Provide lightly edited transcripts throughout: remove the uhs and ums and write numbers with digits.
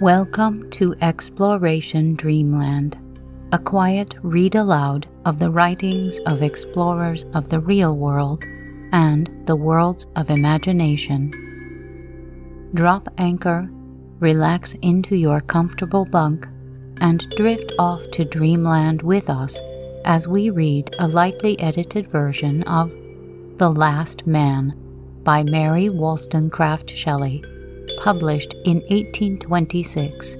Welcome to Exploration Dreamland, a quiet read aloud of the writings of explorers of the real world and the worlds of imagination. Drop anchor, relax into your comfortable bunk, and drift off to Dreamland with us as we read a lightly edited version of The Last Man by Mary Wollstonecraft Shelley, published in 1826.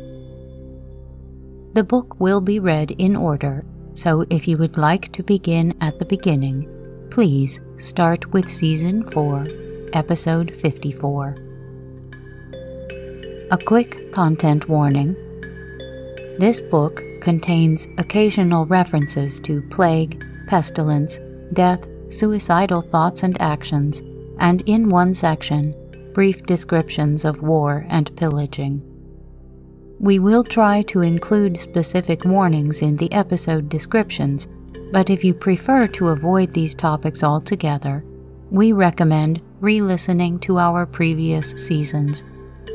The book will be read in order, so if you would like to begin at the beginning, please start with Season 4, Episode 54. A quick content warning. This book contains occasional references to plague, pestilence, death, suicidal thoughts and actions, and in one section, brief descriptions of war and pillaging. We will try to include specific warnings in the episode descriptions, but if you prefer to avoid these topics altogether, we recommend re-listening to our previous seasons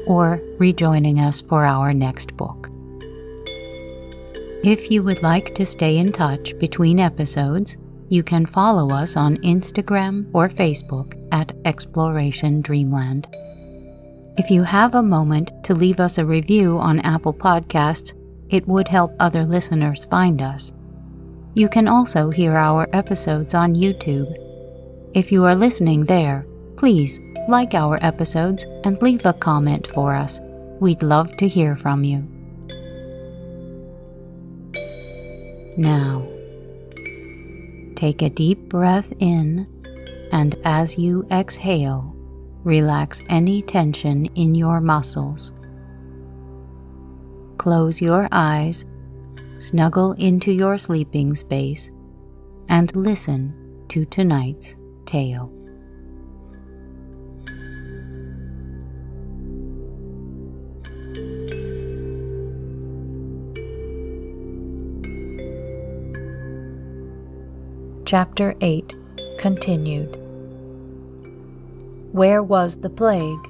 or rejoining us for our next book. If you would like to stay in touch between episodes, you can follow us on Instagram or Facebook at Exploration Dreamland. If you have a moment to leave us a review on Apple Podcasts, it would help other listeners find us. You can also hear our episodes on YouTube. If you are listening there, please like our episodes and leave a comment for us. We'd love to hear from you. Now, take a deep breath in, and as you exhale, relax any tension in your muscles. Close your eyes, snuggle into your sleeping space, and listen to tonight's tale. Chapter 8, Continued. Where was the plague?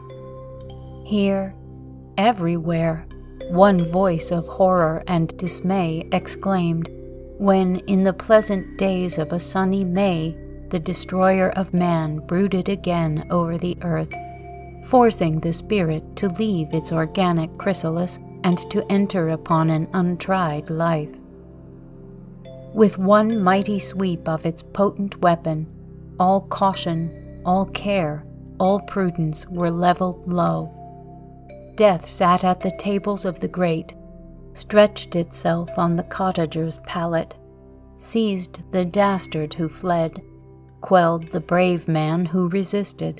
Here, everywhere, one voice of horror and dismay exclaimed, when in the pleasant days of a sunny May, the destroyer of man brooded again over the earth, forcing the spirit to leave its organic chrysalis and to enter upon an untried life. With one mighty sweep of its potent weapon, all caution, all care, all prudence were leveled low. Death sat at the tables of the great, stretched itself on the cottager's pallet, seized the dastard who fled, quelled the brave man who resisted.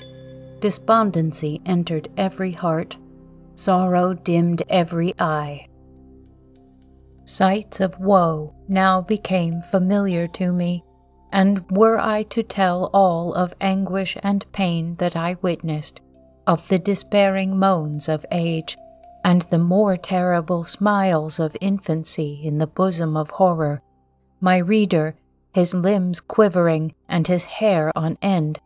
Despondency entered every heart, sorrow dimmed every eye. Sights of woe now became familiar to me, and were I to tell all of anguish and pain that I witnessed, of the despairing moans of age, and the more terrible smiles of infancy in the bosom of horror, my reader, his limbs quivering and his hair on end,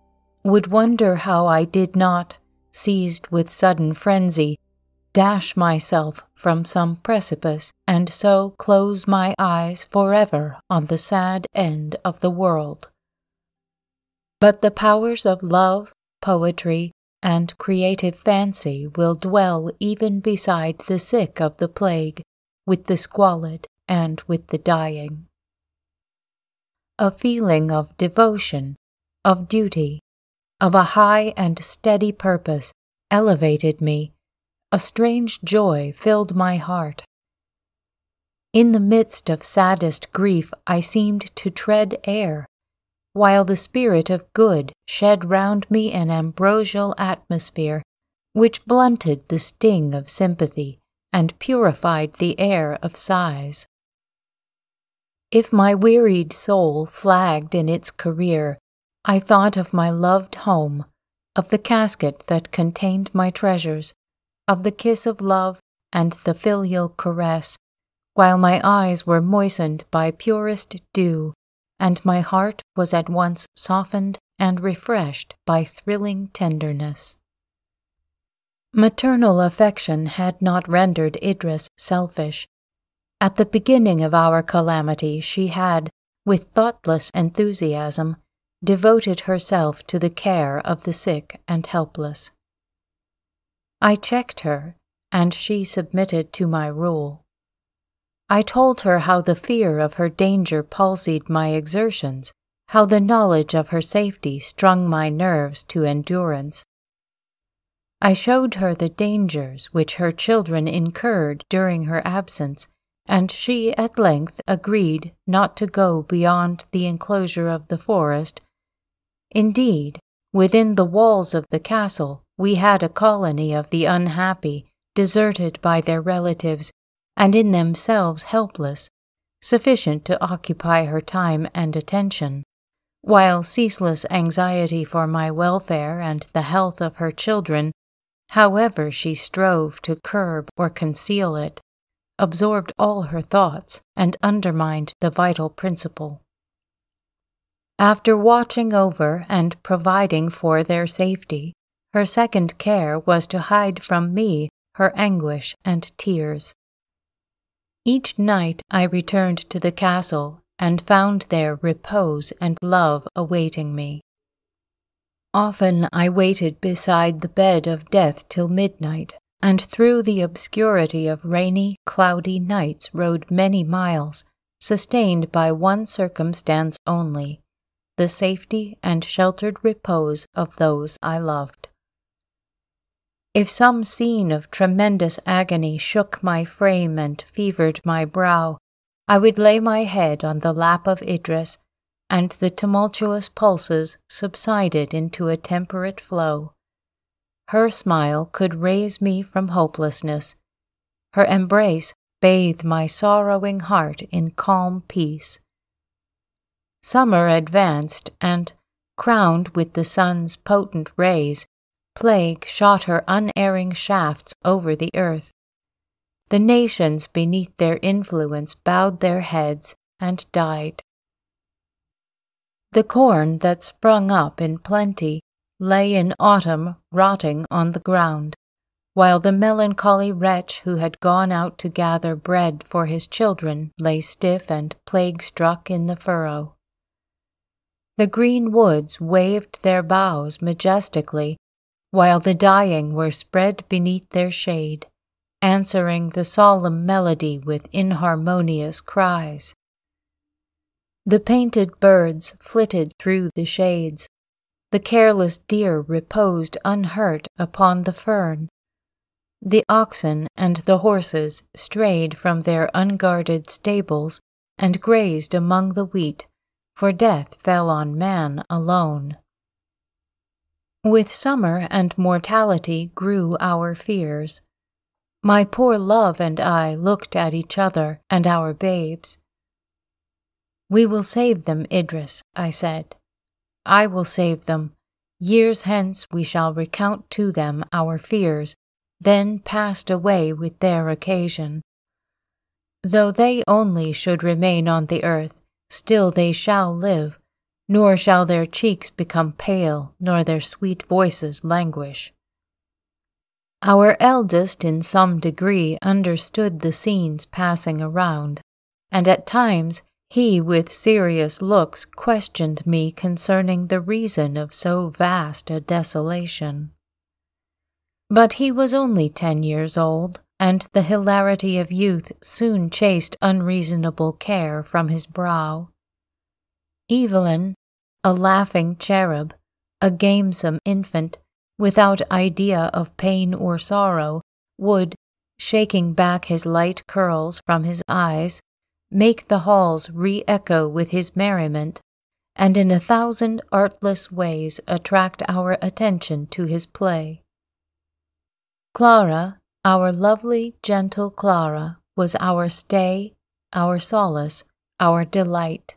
would wonder how I did not, seized with sudden frenzy, dash myself from some precipice, and so close my eyes forever on the sad end of the world. But the powers of love, poetry, and creative fancy will dwell even beside the sick of the plague, with the squalid and with the dying. A feeling of devotion, of duty, of a high and steady purpose elevated me. A strange joy filled my heart. In the midst of saddest grief I seemed to tread air, while the spirit of good shed round me an ambrosial atmosphere, which blunted the sting of sympathy and purified the air of sighs. If my wearied soul flagged in its career, I thought of my loved home, of the casket that contained my treasures, of the kiss of love and the filial caress, while my eyes were moistened by purest dew, and my heart was at once softened and refreshed by thrilling tenderness. Maternal affection had not rendered Idris selfish. At the beginning of our calamity she had, with thoughtless enthusiasm, devoted herself to the care of the sick and helpless. I checked her, and she submitted to my rule. I told her how the fear of her danger palsied my exertions, how the knowledge of her safety strung my nerves to endurance. I showed her the dangers which her children incurred during her absence, and she at length agreed not to go beyond the enclosure of the forest. Indeed, within the walls of the castle we had a colony of the unhappy, deserted by their relatives, and in themselves helpless, sufficient to occupy her time and attention, while ceaseless anxiety for my welfare and the health of her children, however she strove to curb or conceal it, absorbed all her thoughts and undermined the vital principle. After watching over and providing for their safety, her second care was to hide from me her anguish and tears. Each night I returned to the castle and found there repose and love awaiting me. Often I waited beside the bed of death till midnight, and through the obscurity of rainy, cloudy nights rode many miles, sustained by one circumstance only, the safety and sheltered repose of those I loved. If some scene of tremendous agony shook my frame and fevered my brow, I would lay my head on the lap of Idris, and the tumultuous pulses subsided into a temperate flow. Her smile could raise me from hopelessness. Her embrace bathed my sorrowing heart in calm peace. Summer advanced, and, crowned with the sun's potent rays, plague shot her unerring shafts over the earth. The nations beneath their influence bowed their heads and died. The corn that sprung up in plenty lay in autumn rotting on the ground, while the melancholy wretch who had gone out to gather bread for his children lay stiff and plague-struck in the furrow. The green woods waved their boughs majestically, while the dying were spread beneath their shade, answering the solemn melody with inharmonious cries. The painted birds flitted through the shades. The careless deer reposed unhurt upon the fern. The oxen and the horses strayed from their unguarded stables and grazed among the wheat, for death fell on man alone. With summer and mortality grew our fears. My poor love and I looked at each other and our babes. "We will save them, Idris," I said. "I will save them. Years hence we shall recount to them our fears, then passed away with their occasion. Though they only should remain on the earth, still they shall live, nor shall their cheeks become pale, nor their sweet voices languish." Our eldest in some degree understood the scenes passing around, and at times he with serious looks questioned me concerning the reason of so vast a desolation. But he was only 10 years old, and the hilarity of youth soon chased unreasonable care from his brow. Evelyn, a laughing cherub, a gamesome infant, without idea of pain or sorrow, would, shaking back his light curls from his eyes, make the halls re-echo with his merriment, and in 1,000 artless ways attract our attention to his play. Clara, our lovely, gentle Clara, was our stay, our solace, our delight.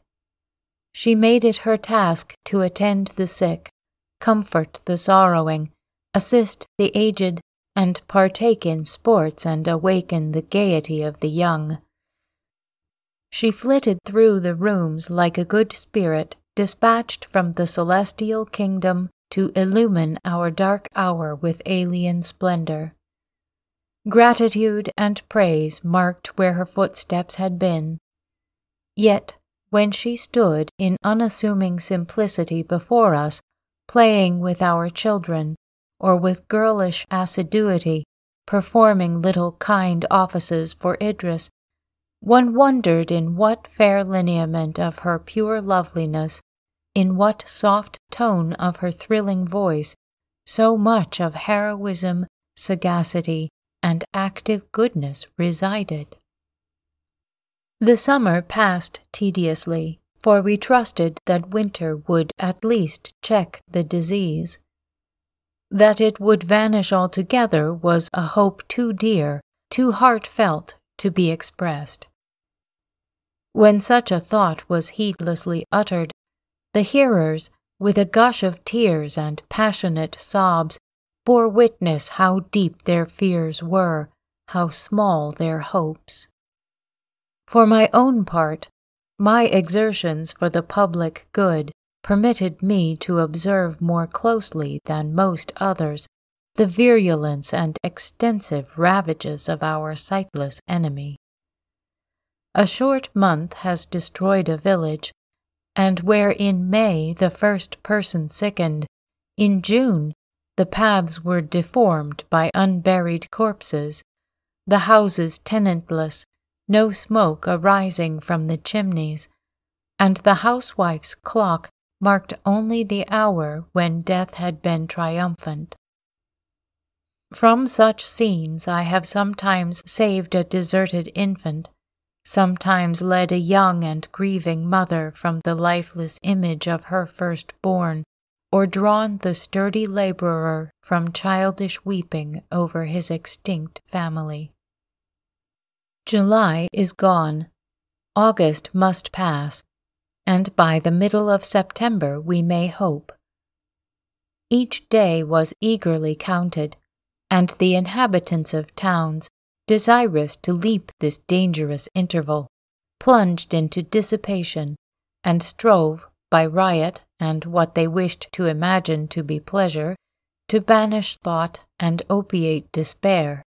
She made it her task to attend the sick, comfort the sorrowing, assist the aged, and partake in sports and awaken the gaiety of the young. She flitted through the rooms like a good spirit, dispatched from the celestial kingdom to illumine our dark hour with alien splendor. Gratitude and praise marked where her footsteps had been. Yet, when she stood in unassuming simplicity before us, playing with our children, or with girlish assiduity, performing little kind offices for Idris, one wondered in what fair lineament of her pure loveliness, in what soft tone of her thrilling voice, so much of heroism, sagacity, and active goodness resided. The summer passed tediously, for we trusted that winter would at least check the disease. That it would vanish altogether was a hope too dear, too heartfelt to be expressed. When such a thought was heedlessly uttered, the hearers, with a gush of tears and passionate sobs, bore witness how deep their fears were, how small their hopes. For my own part, my exertions for the public good permitted me to observe more closely than most others the virulence and extensive ravages of our sightless enemy. A short month has destroyed a village, and where in May the first person sickened, in June the paths were deformed by unburied corpses, the houses tenantless, no smoke arising from the chimneys, and the housewife's clock marked only the hour when death had been triumphant. From such scenes I have sometimes saved a deserted infant, sometimes led a young and grieving mother from the lifeless image of her firstborn, or drawn the sturdy laborer from childish weeping over his extinct family. July is gone. August must pass, and by the middle of September we may hope. Each day was eagerly counted, and the inhabitants of towns, desirous to leap this dangerous interval, plunged into dissipation, and strove, by riot and what they wished to imagine to be pleasure, to banish thought and opiate despair.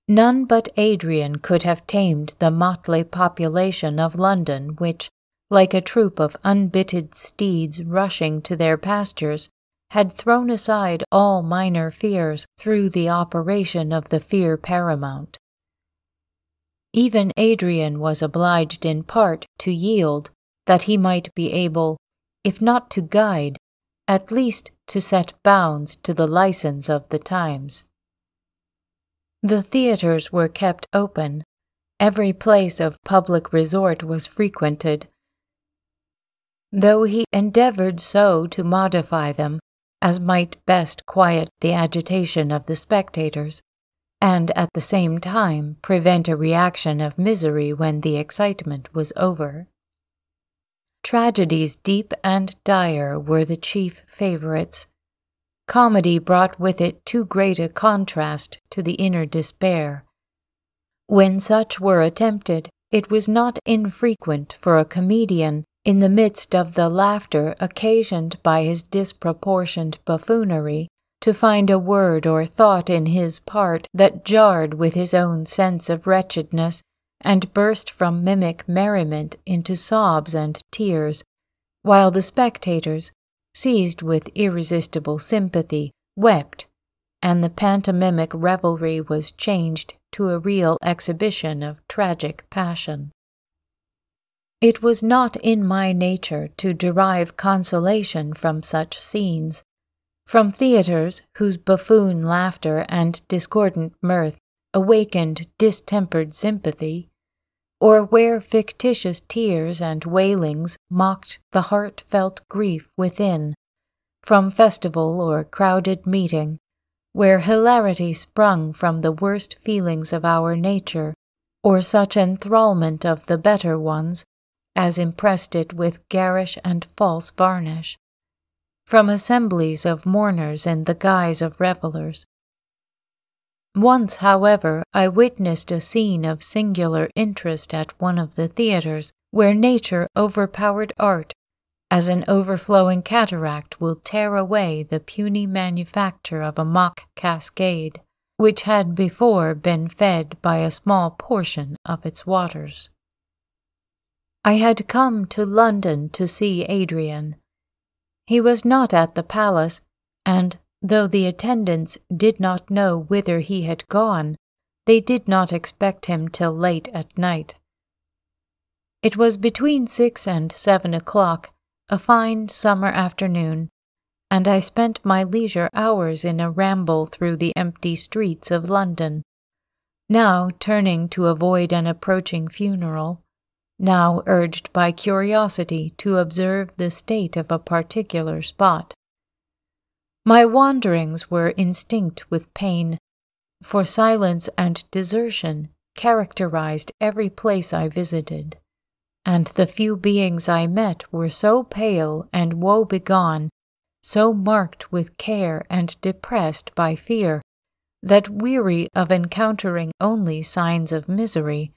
None but Adrian could have tamed the motley population of London which, like a troop of unbitted steeds rushing to their pastures, had thrown aside all minor fears through the operation of the fear paramount. Even Adrian was obliged in part to yield, that he might be able, if not to guide, at least to set bounds to the license of the times. The theatres were kept open, every place of public resort was frequented, though he endeavoured so to modify them as might best quiet the agitation of the spectators, and at the same time prevent a reaction of misery when the excitement was over. Tragedies deep and dire were the chief favourites. Comedy brought with it too great a contrast to the inner despair. When such were attempted, it was not infrequent for a comedian, in the midst of the laughter occasioned by his disproportioned buffoonery, to find a word or thought in his part that jarred with his own sense of wretchedness, and burst from mimic merriment into sobs and tears, while the spectators, seized with irresistible sympathy, wept, and the pantomimic revelry was changed to a real exhibition of tragic passion. It was not in my nature to derive consolation from such scenes, from theatres whose buffoon laughter and discordant mirth awakened distempered sympathy, or where fictitious tears and wailings mocked the heartfelt grief within, from festival or crowded meeting, where hilarity sprung from the worst feelings of our nature, or such enthralment of the better ones as impressed it with garish and false varnish, from assemblies of mourners in the guise of revellers. Once, however, I witnessed a scene of singular interest at one of the theatres, where nature overpowered art, as an overflowing cataract will tear away the puny manufacture of a mock cascade, which had before been fed by a small portion of its waters. I had come to London to see Adrian. He was not at the palace, and though the attendants did not know whither he had gone, they did not expect him till late at night. It was between 6 and 7 o'clock, a fine summer afternoon, and I spent my leisure hours in a ramble through the empty streets of London, now turning to avoid an approaching funeral, now urged by curiosity to observe the state of a particular spot. My wanderings were instinct with pain, for silence and desertion characterized every place I visited, and the few beings I met were so pale and woe-begone, so marked with care and depressed by fear, that weary of encountering only signs of misery,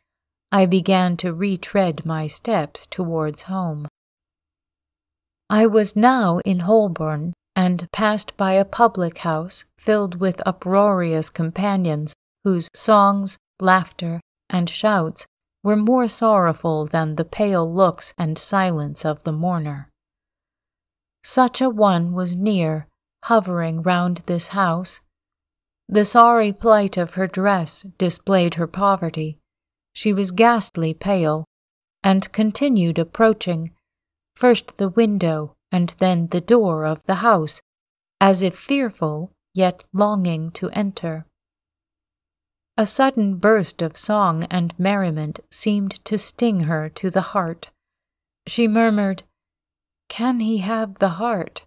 I began to retread my steps towards home. I was now in Holborn, and passed by a public house filled with uproarious companions whose songs, laughter, and shouts were more sorrowful than the pale looks and silence of the mourner. Such a one was near, hovering round this house. The sorry plight of her dress displayed her poverty. She was ghastly pale, and continued approaching, first the window and then the door of the house, as if fearful, yet longing to enter. A sudden burst of song and merriment seemed to sting her to the heart. She murmured, "Can he have the heart?"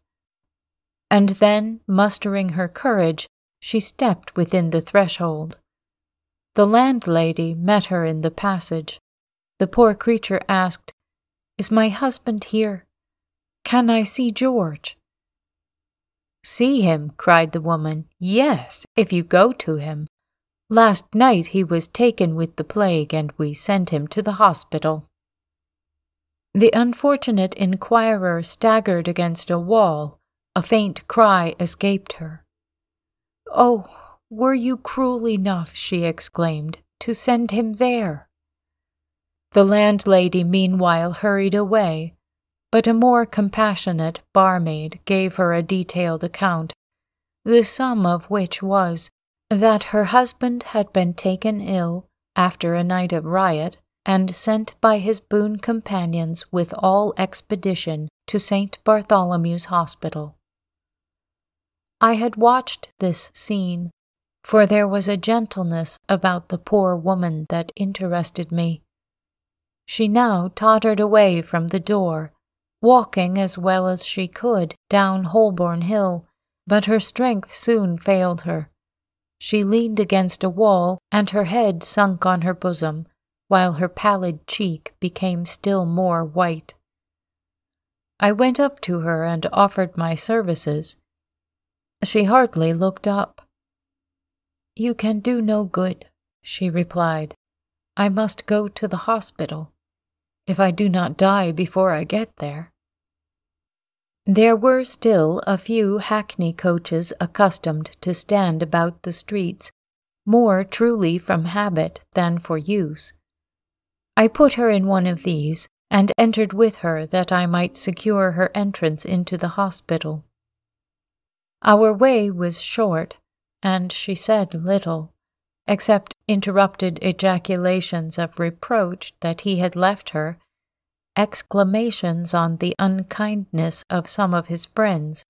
And then, mustering her courage, she stepped within the threshold. The landlady met her in the passage. The poor creature asked, "Is my husband here? Can I see George?" "See him?" cried the woman. "Yes, if you go to him. Last night he was taken with the plague, and we sent him to the hospital." The unfortunate inquirer staggered against a wall. A faint cry escaped her. "Oh, were you cruel enough," she exclaimed, "to send him there?" The landlady meanwhile hurried away, but a more compassionate barmaid gave her a detailed account, the sum of which was that her husband had been taken ill after a night of riot and sent by his boon companions with all expedition to St. Bartholomew's Hospital. I had watched this scene, for there was a gentleness about the poor woman that interested me. She now tottered away from the door, walking as well as she could down Holborn Hill, but her strength soon failed her. She leaned against a wall, and her head sunk on her bosom, while her pallid cheek became still more white. I went up to her and offered my services. She hardly looked up. "You can do no good," she replied. "I must go to the hospital, if I do not die before I get there." There were still a few hackney coaches accustomed to stand about the streets, more truly from habit than for use. I put her in one of these, and entered with her that I might secure her entrance into the hospital. Our way was short, and she said little, except interrupted ejaculations of reproach that he had left her, exclamations on the unkindness of some of his friends,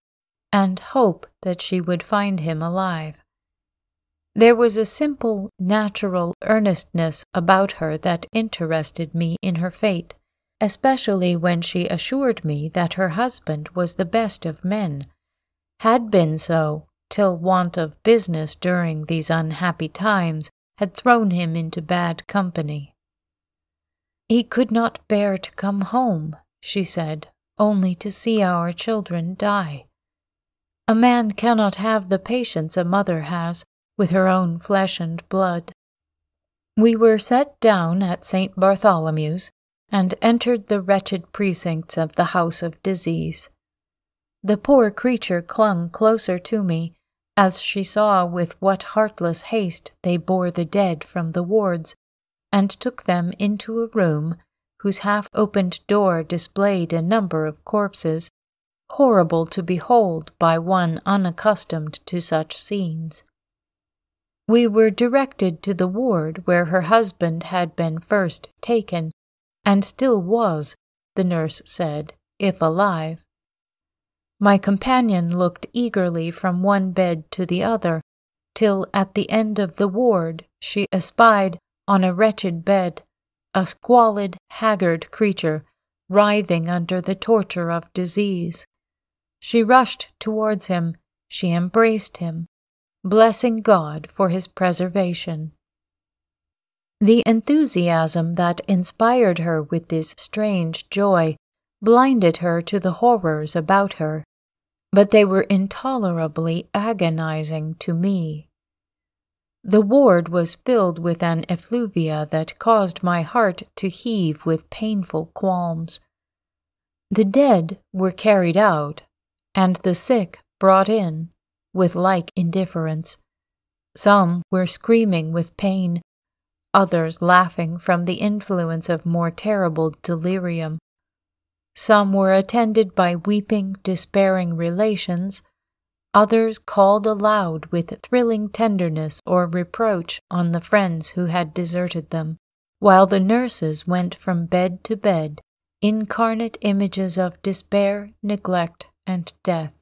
and hope that she would find him alive. There was a simple, natural earnestness about her that interested me in her fate, especially when she assured me that her husband was the best of men, had been so till want of business during these unhappy times had thrown him into bad company. "He could not bear to come home," she said, "only to see our children die. A man cannot have the patience a mother has with her own flesh and blood." We were set down at St. Bartholomew's, and entered the wretched precincts of the house of disease. The poor creature clung closer to me, as she saw with what heartless haste they bore the dead from the wards, and took them into a room whose half-opened door displayed a number of corpses, horrible to behold by one unaccustomed to such scenes. We were directed to the ward where her husband had been first taken, and still was, the nurse said, if alive. My companion looked eagerly from one bed to the other, till at the end of the ward she espied, on a wretched bed, a squalid, haggard creature, writhing under the torture of disease. She rushed towards him, she embraced him, blessing God for his preservation. The enthusiasm that inspired her with this strange joy blinded her to the horrors about her, but they were intolerably agonizing to me. The ward was filled with an effluvia that caused my heart to heave with painful qualms. The dead were carried out, and the sick brought in, with like indifference. Some were screaming with pain, others laughing from the influence of more terrible delirium. Some were attended by weeping, despairing relations, others called aloud with thrilling tenderness or reproach on the friends who had deserted them, while the nurses went from bed to bed, incarnate images of despair, neglect, and death.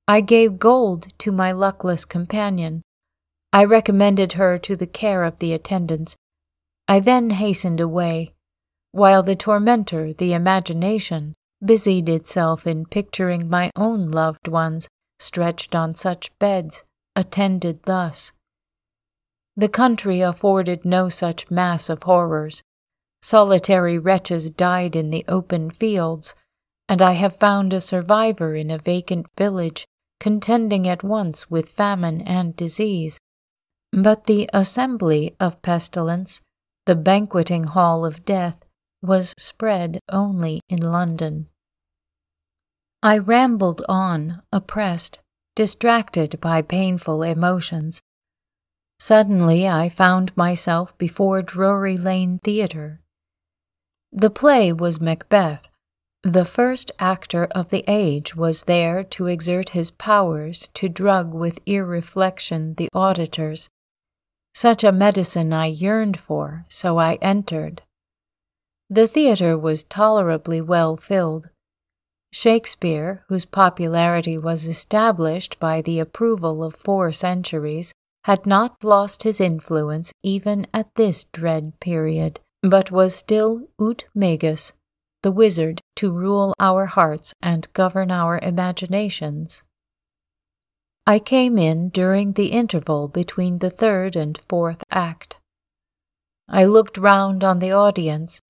I gave gold to my luckless companion. I recommended her to the care of the attendants. I then hastened away, while the tormentor, the imagination, busied itself in picturing my own loved ones stretched on such beds, attended thus. The country afforded no such mass of horrors. Solitary wretches died in the open fields, and I have found a survivor in a vacant village, contending at once with famine and disease. But the assembly of pestilence, the banqueting hall of death, was spread only in London. I rambled on, oppressed, distracted by painful emotions. Suddenly I found myself before Drury Lane Theatre. The play was Macbeth. The first actor of the age was there to exert his powers to drug with irreflection the auditors. Such a medicine I yearned for, so I entered. The theatre was tolerably well filled. Shakespeare, whose popularity was established by the approval of 4 centuries, had not lost his influence even at this dread period, but was still ut magus, the wizard to rule our hearts and govern our imaginations. I came in during the interval between the 3rd and 4th act. I looked round on the audience.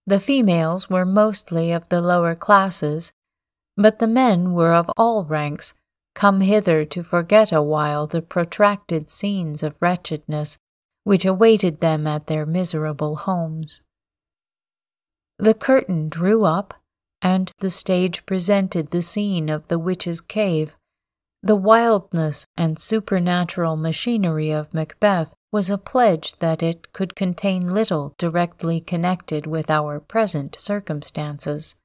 The females were mostly of the lower classes, but the men were of all ranks, come hither to forget a while the protracted scenes of wretchedness which awaited them at their miserable homes. The curtain drew up, and the stage presented the scene of the witch's cave. The wildness and supernatural machinery of Macbeth was a pledge that it could contain little directly connected with our present circumstances.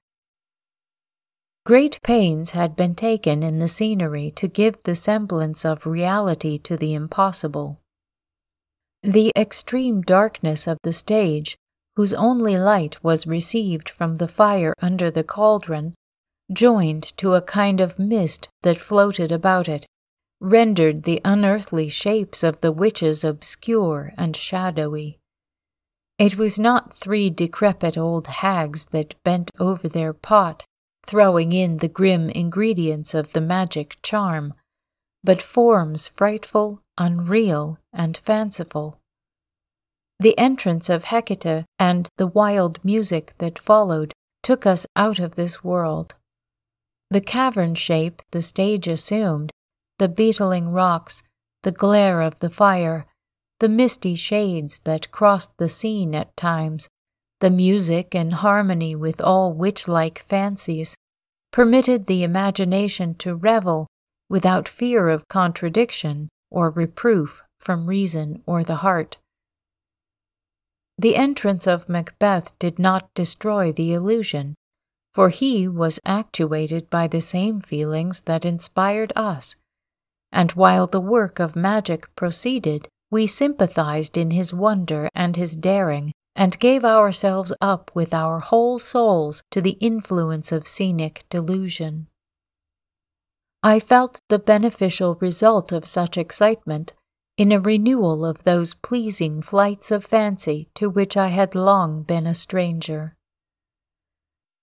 Great pains had been taken in the scenery to give the semblance of reality to the impossible. The extreme darkness of the stage, whose only light was received from the fire under the cauldron, joined to a kind of mist that floated about it, rendered the unearthly shapes of the witches obscure and shadowy. It was not 3 decrepit old hags that bent over their pot, throwing in the grim ingredients of the magic charm, but forms frightful, unreal, and fanciful. The entrance of Hecate and the wild music that followed took us out of this world. The cavern shape the stage assumed, the beetling rocks, the glare of the fire, the misty shades that crossed the scene at times, the music in harmony with all witch-like fancies, permitted the imagination to revel without fear of contradiction or reproof from reason or the heart. The entrance of Macbeth did not destroy the illusion, for he was actuated by the same feelings that inspired us, and while the work of magic proceeded, we sympathized in his wonder and his daring, and gave ourselves up with our whole souls to the influence of scenic delusion. I felt the beneficial result of such excitement in a renewal of those pleasing flights of fancy to which I had long been a stranger.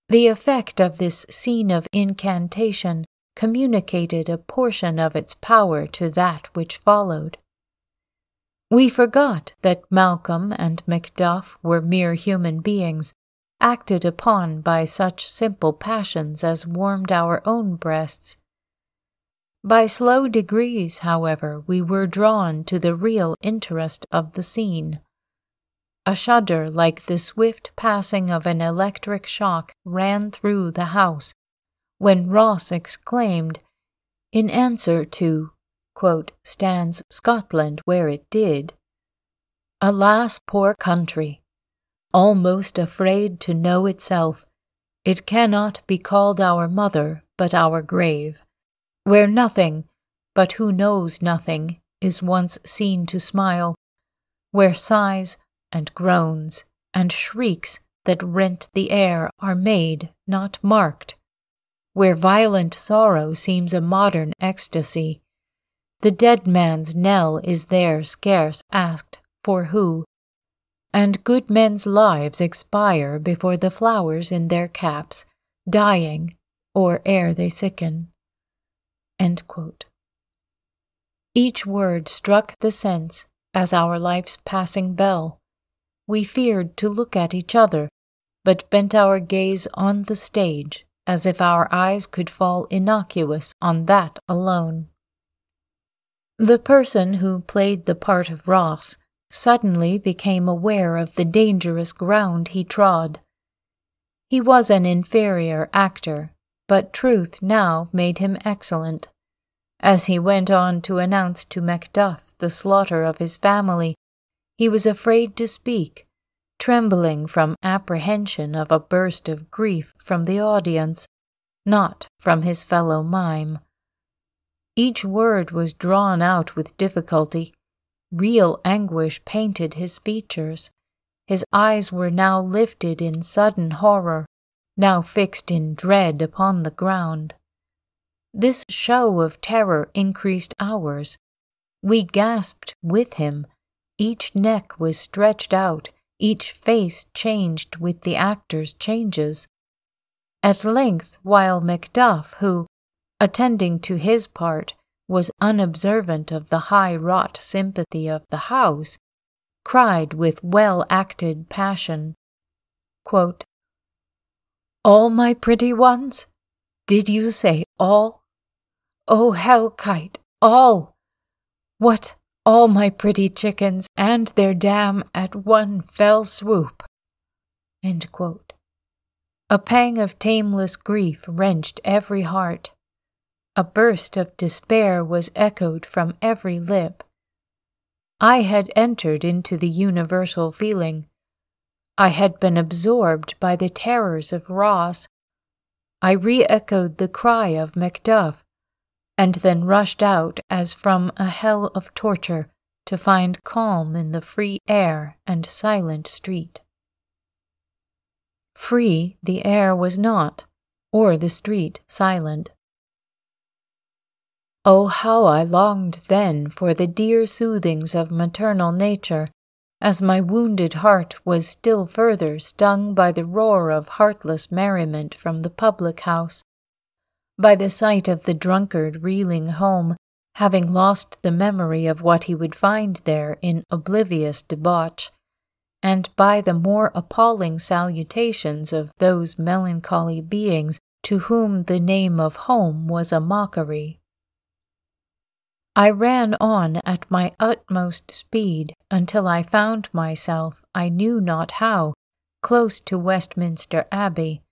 The effect of this scene of incantation communicated a portion of its power to that which followed. We forgot that Malcolm and Macduff were mere human beings, acted upon by such simple passions as warmed our own breasts. By slow degrees, however, we were drawn to the real interest of the scene. A shudder like the swift passing of an electric shock ran through the house when Ross exclaimed, in answer to, quote, "Stands Scotland where it did? Alas, poor country! Almost afraid to know itself, it cannot be called our mother but our grave, where nothing, but who knows nothing, is once seen to smile, where sighs and groans and shrieks that rent the air are made, not marked, where violent sorrow seems a modern ecstasy. The dead man's knell is there scarce asked for who, and good men's lives expire before the flowers in their caps, dying, or ere they sicken." End quote. Each word struck the sense as our life's passing bell. We feared to look at each other, but bent our gaze on the stage, as if our eyes could fall innocuous on that alone. The person who played the part of Ross suddenly became aware of the dangerous ground he trod. He was an inferior actor, but truth now made him excellent. As he went on to announce to Macduff the slaughter of his family, he was afraid to speak, trembling from apprehension of a burst of grief from the audience, not from his fellow mime. Each word was drawn out with difficulty. Real anguish painted his features. His eyes were now lifted in sudden horror, now fixed in dread upon the ground. This show of terror increased ours. We gasped with him. Each neck was stretched out, each face changed with the actor's changes. At length, while Macduff, who, attending to his part, was unobservant of the high-wrought sympathy of the house, cried with well-acted passion, quote, "All my pretty ones? Did you say all? Oh, hell-kite, all! What, all my pretty chickens and their dam at one fell swoop?" End quote. A pang of tameless grief wrenched every heart. A burst of despair was echoed from every lip. I had entered into the universal feeling. I had been absorbed by the terrors of Ross. I re-echoed the cry of Macduff, and then rushed out as from a hell of torture to find calm in the free air and silent street. Free the air was not, or the street silent. Oh, how I longed then for the dear soothings of maternal nature, as my wounded heart was still further stung by the roar of heartless merriment from the public house, by the sight of the drunkard reeling home, having lost the memory of what he would find there in oblivious debauch, and by the more appalling salutations of those melancholy beings to whom the name of home was a mockery. I ran on at my utmost speed until I found myself, I knew not how, close to Westminster Abbey,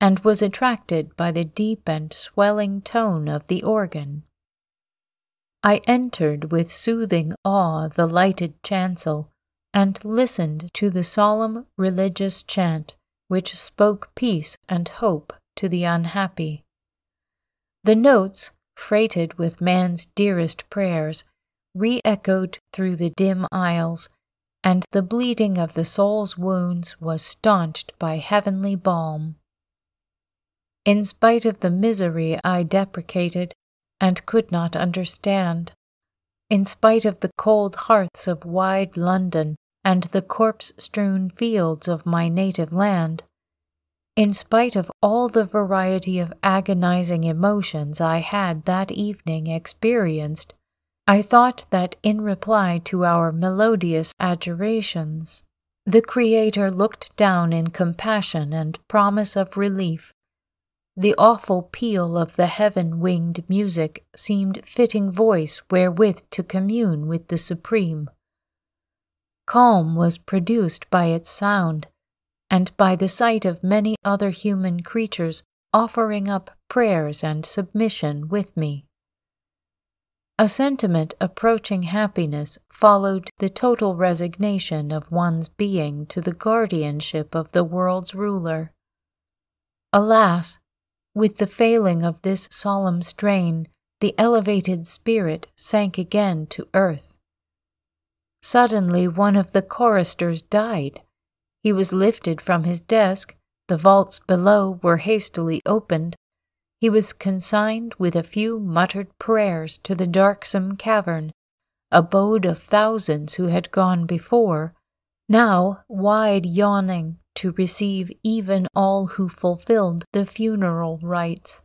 and was attracted by the deep and swelling tone of the organ. I entered with soothing awe the lighted chancel, and listened to the solemn religious chant which spoke peace and hope to the unhappy. The notes, freighted with man's dearest prayers, re-echoed through the dim aisles, and the bleeding of the soul's wounds was staunched by heavenly balm. In spite of the misery I deprecated and could not understand, in spite of the cold hearths of wide London and the corpse-strewn fields of my native land, in spite of all the variety of agonizing emotions I had that evening experienced, I thought that in reply to our melodious adjurations, the Creator looked down in compassion and promise of relief. The awful peal of the heaven-winged music seemed fitting voice wherewith to commune with the Supreme. Calm was produced by its sound, and by the sight of many other human creatures offering up prayers and submission with me. A sentiment approaching happiness followed the total resignation of one's being to the guardianship of the world's ruler. Alas, with the failing of this solemn strain, the elevated spirit sank again to earth. Suddenly one of the choristers died. He was lifted from his desk, the vaults below were hastily opened, he was consigned with a few muttered prayers to the darksome cavern, abode of thousands who had gone before, now wide yawning to receive even all who fulfilled the funeral rites.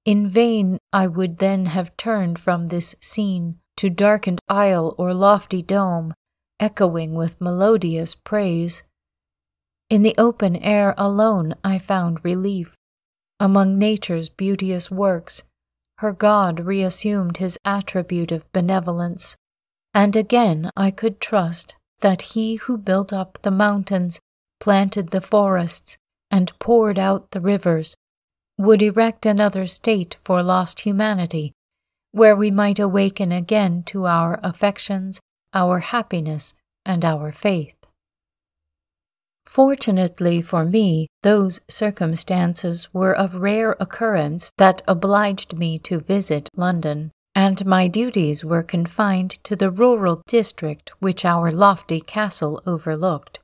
In vain I would then have turned from this scene to darkened aisle or lofty dome, echoing with melodious praise. In the open air alone I found relief. Among nature's beauteous works, her God reassumed his attribute of benevolence, and again I could trust that he who built up the mountains, planted the forests, and poured out the rivers, would erect another state for lost humanity, where we might awaken again to our affections, our happiness, and our faith. Fortunately for me, those circumstances were of rare occurrence that obliged me to visit London, and my duties were confined to the rural district which our lofty castle overlooked.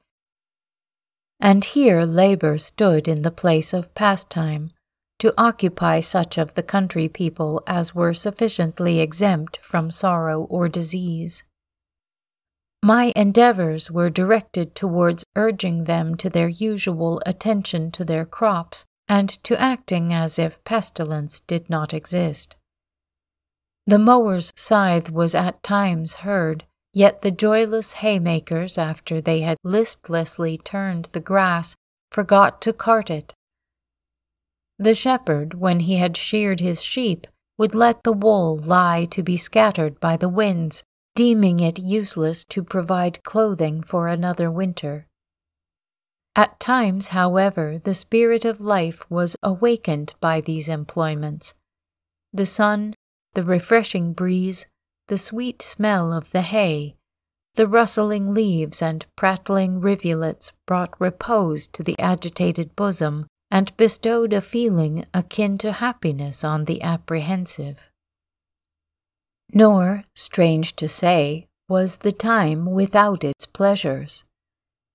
And here labor stood in the place of pastime, to occupy such of the country people as were sufficiently exempt from sorrow or disease. My endeavors were directed towards urging them to their usual attention to their crops and to acting as if pestilence did not exist. The mower's scythe was at times heard, yet the joyless haymakers, after they had listlessly turned the grass, forgot to cart it. The shepherd, when he had sheared his sheep, would let the wool lie to be scattered by the winds, deeming it useless to provide clothing for another winter. At times, however, the spirit of life was awakened by these employments. The sun, the refreshing breeze, the sweet smell of the hay, the rustling leaves and prattling rivulets brought repose to the agitated bosom, and bestowed a feeling akin to happiness on the apprehensive. Nor, strange to say, was the time without its pleasures.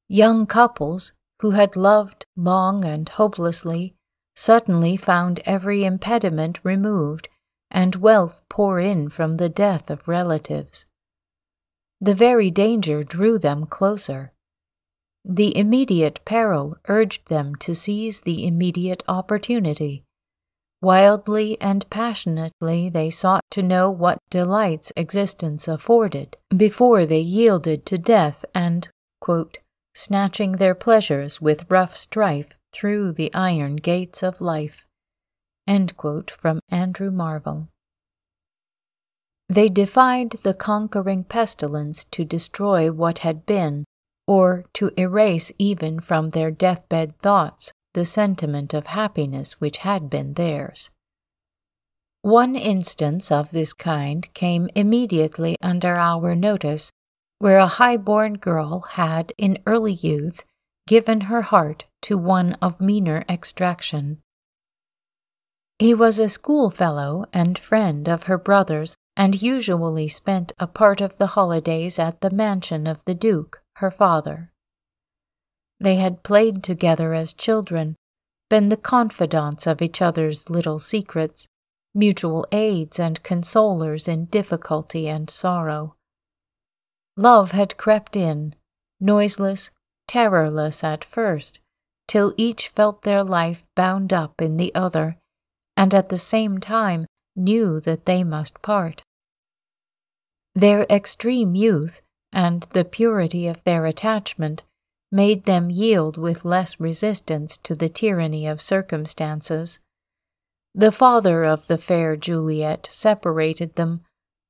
Young couples, who had loved long and hopelessly, suddenly found every impediment removed, and wealth pour in from the death of relatives. The very danger drew them closer. The immediate peril urged them to seize the immediate opportunity. Wildly and passionately they sought to know what delights existence afforded, before they yielded to death and, quote, snatching their pleasures with rough strife through the iron gates of life. End quote from Andrew Marvell. They defied the conquering pestilence to destroy what had been, or to erase even from their deathbed thoughts the sentiment of happiness which had been theirs. One instance of this kind came immediately under our notice, where a high-born girl had, in early youth, given her heart to one of meaner extraction. He was a schoolfellow and friend of her brother's, and usually spent a part of the holidays at the mansion of the Duke, her father. They had played together as children, been the confidants of each other's little secrets, mutual aids and consolers in difficulty and sorrow. Love had crept in, noiseless, terrorless at first, till each felt their life bound up in the other, and at the same time knew that they must part. Their extreme youth and the purity of their attachment made them yield with less resistance to the tyranny of circumstances. The father of the fair Juliet separated them,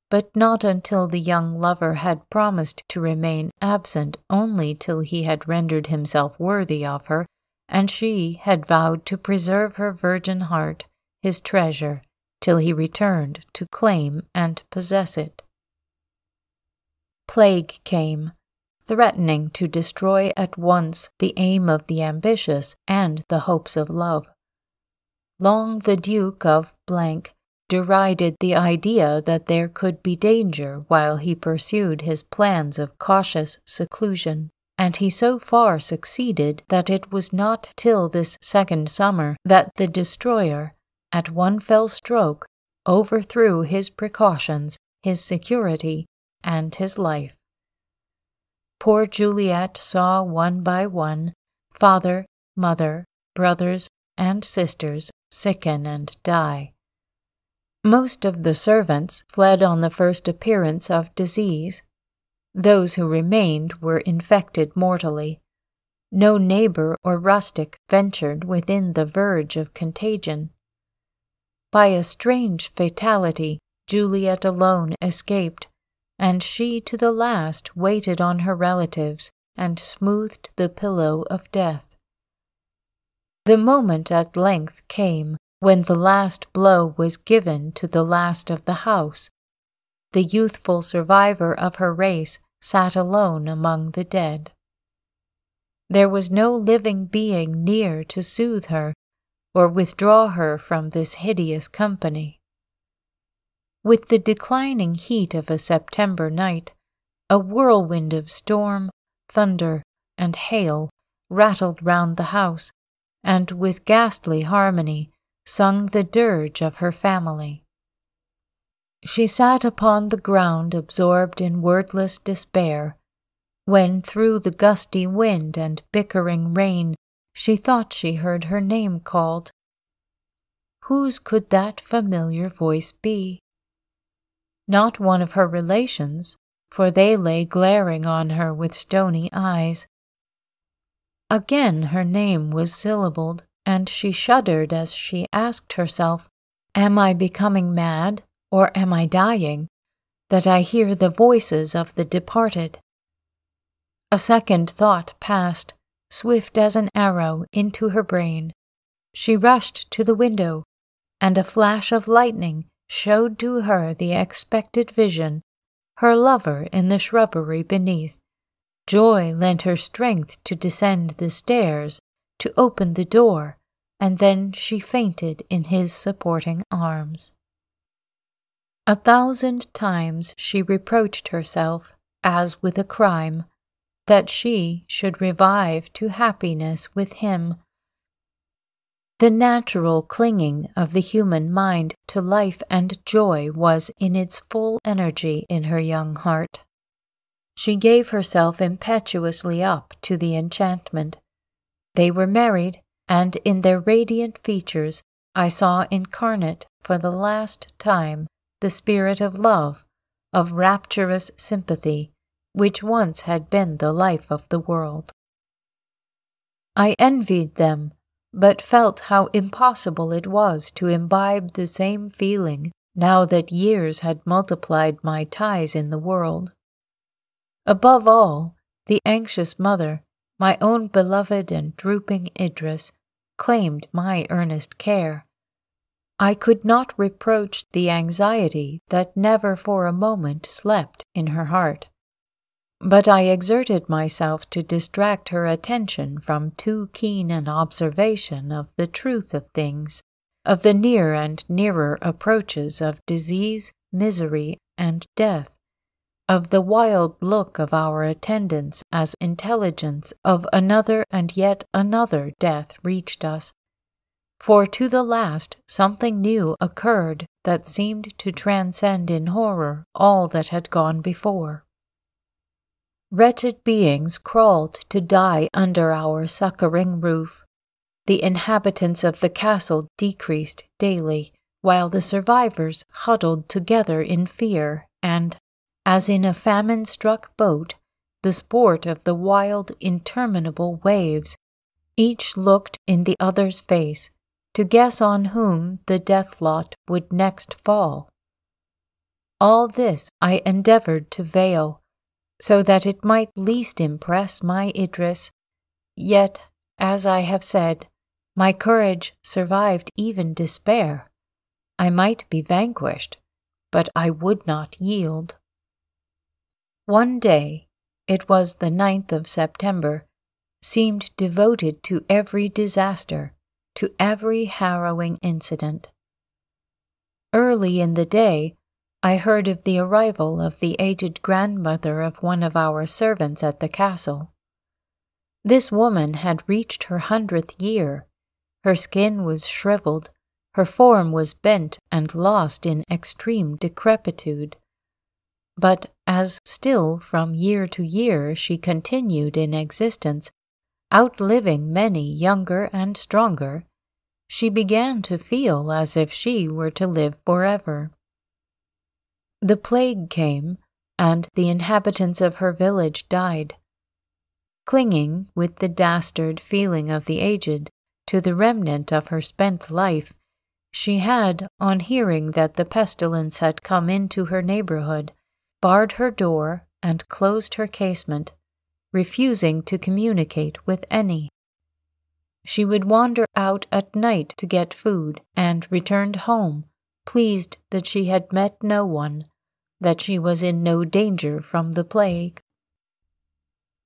but not until the young lover had promised to remain absent only till he had rendered himself worthy of her, and she had vowed to preserve her virgin heart, his treasure, till he returned to claim and possess it. Plague came, threatening to destroy at once the aim of the ambitious and the hopes of love. Long the Duke of derided the idea that there could be danger while he pursued his plans of cautious seclusion, and he so far succeeded that it was not till this second summer that the destroyer, at one fell stroke, overthrew his precautions, his security, and his life. Poor Juliet saw one by one father, mother, brothers, and sisters sicken and die. Most of the servants fled on the first appearance of disease. Those who remained were infected mortally. No neighbor or rustic ventured within the verge of contagion. By a strange fatality, Juliet alone escaped, and she to the last waited on her relatives and smoothed the pillow of death. The moment at length came when the last blow was given to the last of the house. The youthful survivor of her race sat alone among the dead. There was no living being near to soothe her or withdraw her from this hideous company. With the declining heat of a September night, a whirlwind of storm, thunder, and hail rattled round the house, and with ghastly harmony sung the dirge of her family. She sat upon the ground absorbed in wordless despair, when through the gusty wind and bickering rain she thought she heard her name called. Whose could that familiar voice be? Not one of her relations, for they lay glaring on her with stony eyes. Again her name was syllabled, and she shuddered as she asked herself, Am I becoming mad, or am I dying, that I hear the voices of the departed? A second thought passed, swift as an arrow, into her brain. She rushed to the window, and a flash of lightning showed to her the expected vision, her lover in the shrubbery beneath. Joy lent her strength to descend the stairs, to open the door, and then she fainted in his supporting arms. 1,000 times she reproached herself, as with a crime, that she should revive to happiness with him. The natural clinging of the human mind to life and joy was in its full energy in her young heart. She gave herself impetuously up to the enchantment. They were married, and in their radiant features I saw incarnate for the last time the spirit of love, of rapturous sympathy, which once had been the life of the world. I envied them, but felt how impossible it was to imbibe the same feeling now that years had multiplied my ties in the world. Above all, the anxious mother, my own beloved and drooping Idris, claimed my earnest care. I could not reproach the anxiety that never for a moment slept in her heart, but I exerted myself to distract her attention from too keen an observation of the truth of things, of the near and nearer approaches of disease, misery, and death, of the wild look of our attendants as intelligence of another and yet another death reached us. For to the last something new occurred that seemed to transcend in horror all that had gone before. Wretched beings crawled to die under our succoring roof. The inhabitants of the castle decreased daily, while the survivors huddled together in fear and, as in a famine-struck boat, the sport of the wild, interminable waves, each looked in the other's face to guess on whom the death lot would next fall. All this I endeavored to veil, so that it might least impress my Idris, yet, as I have said, my courage survived even despair. I might be vanquished, but I would not yield. One day, it was the 9th of September, seemed devoted to every disaster, to every harrowing incident. Early in the day, I heard of the arrival of the aged grandmother of one of our servants at the castle. This woman had reached her 100th year. Her skin was shriveled, her form was bent and lost in extreme decrepitude. But as still from year to year she continued in existence, outliving many younger and stronger, she began to feel as if she were to live forever. The plague came, and the inhabitants of her village died. Clinging, with the dastard feeling of the aged, to the remnant of her spent life, she had, on hearing that the pestilence had come into her neighborhood, barred her door and closed her casement, refusing to communicate with any. She would wander out at night to get food, and returned home, pleased that she had met no one, that she was in no danger from the plague.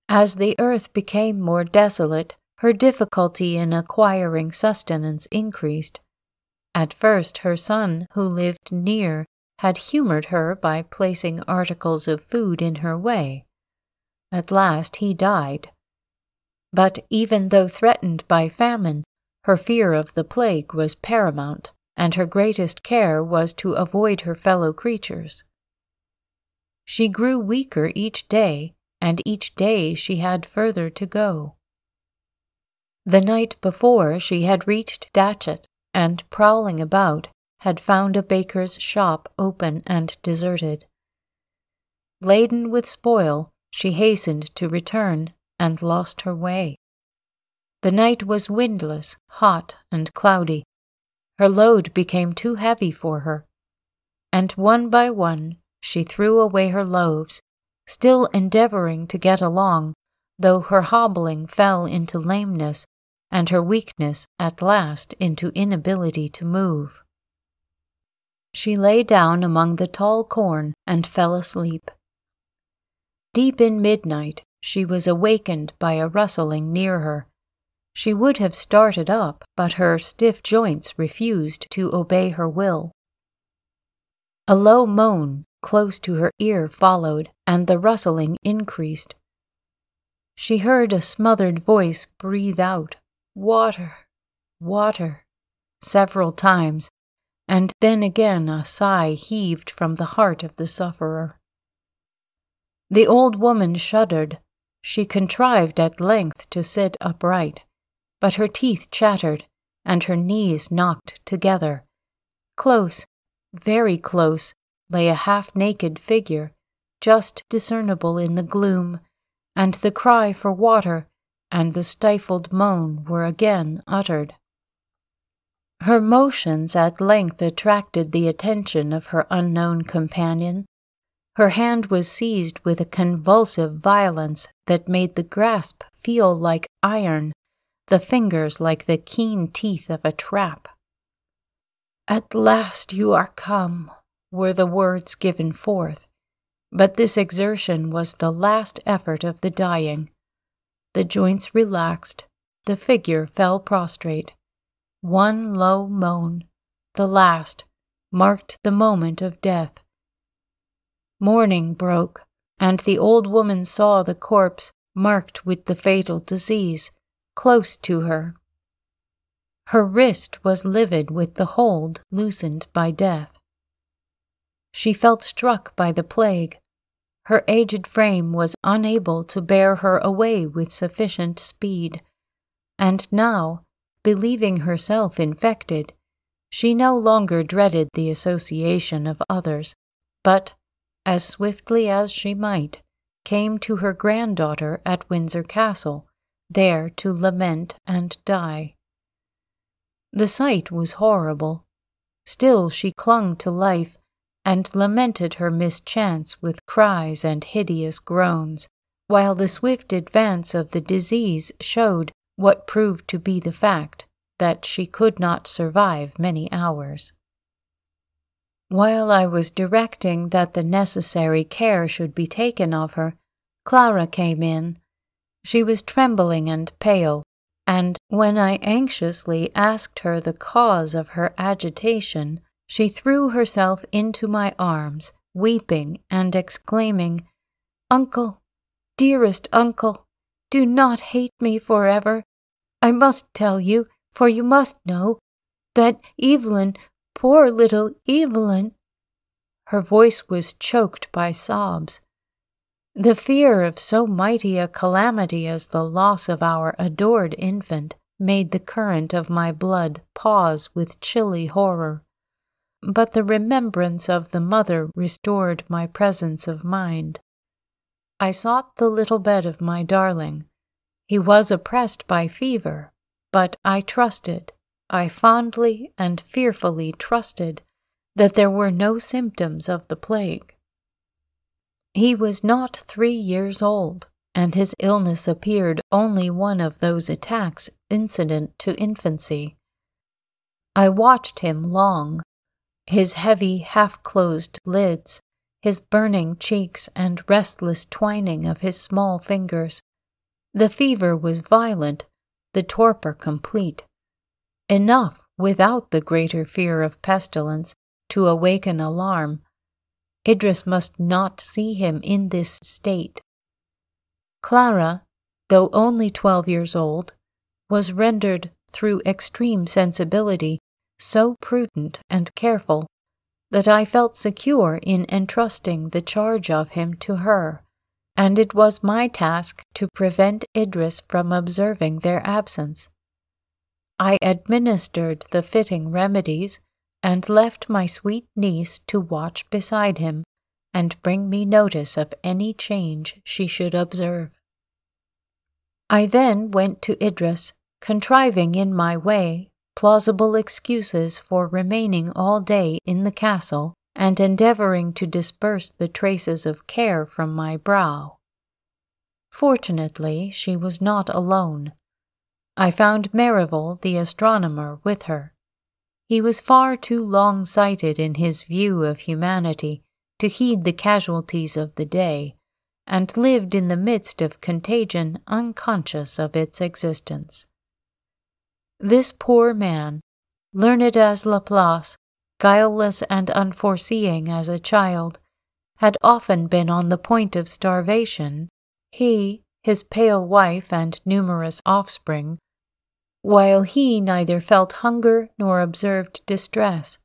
As the earth became more desolate, her difficulty in acquiring sustenance increased. At first her son, who lived near, had humored her by placing articles of food in her way. At last he died. But even though threatened by famine, her fear of the plague was paramount, and her greatest care was to avoid her fellow creatures. She grew weaker each day, and each day she had further to go. The night before she had reached Datchet, and, prowling about, had found a baker's shop open and deserted. Laden with spoil, she hastened to return, and lost her way. The night was windless, hot, and cloudy. Her load became too heavy for her, and one by one she threw away her loaves, still endeavoring to get along, though her hobbling fell into lameness, and her weakness at last into inability to move. She lay down among the tall corn and fell asleep. Deep in midnight she was awakened by a rustling near her. She would have started up, but her stiff joints refused to obey her will. A low moan close to her ear followed, and the rustling increased. She heard a smothered voice breathe out, "Water, water," several times, and then again a sigh heaved from the heart of the sufferer. The old woman shuddered. She contrived at length to sit upright, but her teeth chattered, and her knees knocked together. Close, very close, lay a half-naked figure, just discernible in the gloom, and the cry for water and the stifled moan were again uttered. Her motions at length attracted the attention of her unknown companion. Her hand was seized with a convulsive violence that made the grasp feel like iron, the fingers like the keen teeth of a trap. "At last you are come," were the words given forth, but this exertion was the last effort of the dying. The joints relaxed, the figure fell prostrate. One low moan, the last, marked the moment of death. Morning broke, and the old woman saw the corpse, marked with the fatal disease, close to her. Her wrist was livid with the hold loosened by death. She felt struck by the plague. Her aged frame was unable to bear her away with sufficient speed, and now, believing herself infected, she no longer dreaded the association of others, but, as swiftly as she might, came to her granddaughter at Windsor Castle, there to lament and die. The sight was horrible. Still she clung to life, and lamented her mischance with cries and hideous groans, while the swift advance of the disease showed what proved to be the fact, that she could not survive many hours. While I was directing that the necessary care should be taken of her, Clara came in. She was trembling and pale, and when I anxiously asked her the cause of her agitation, she threw herself into my arms, weeping and exclaiming, "Uncle, dearest uncle, do not hate me forever. I must tell you, for you must know, that Evelyn, poor little Evelyn—" Her voice was choked by sobs. The fear of so mighty a calamity as the loss of our adored infant made the current of my blood pause with chilly horror. But the remembrance of the mother restored my presence of mind. I sought the little bed of my darling. He was oppressed by fever, but I fondly and fearfully trusted, that there were no symptoms of the plague. He was not 3 years old, and his illness appeared only one of those attacks incident to infancy. I watched him long. His heavy, half-closed lids, his burning cheeks and restless twining of his small fingers. The fever was violent, the torpor complete. Enough, without the greater fear of pestilence, to awaken alarm. Idris must not see him in this state. Clara, though only 12 years old, was rendered, through extreme sensibility, so prudent and careful, that I felt secure in entrusting the charge of him to her, and it was my task to prevent Idris from observing their absence. I administered the fitting remedies, and left my sweet niece to watch beside him, and bring me notice of any change she should observe. I then went to Idris, contriving in my way plausible excuses for remaining all day in the castle, and endeavoring to disperse the traces of care from my brow. Fortunately, she was not alone. I found Merivale, the astronomer, with her. He was far too long-sighted in his view of humanity to heed the casualties of the day, and lived in the midst of contagion unconscious of its existence. This poor man, learned as Laplace, guileless and unforeseeing as a child, had often been on the point of starvation, he, his pale wife and numerous offspring, while he neither felt hunger nor observed distress.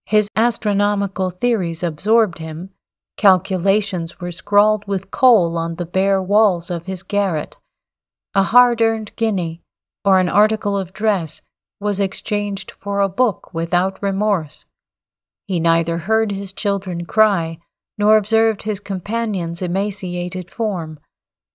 His astronomical theories absorbed him. Calculations were scrawled with coal on the bare walls of his garret. A hard-earned guinea, or an article of dress, was exchanged for a book without remorse. He neither heard his children cry, nor observed his companion's emaciated form,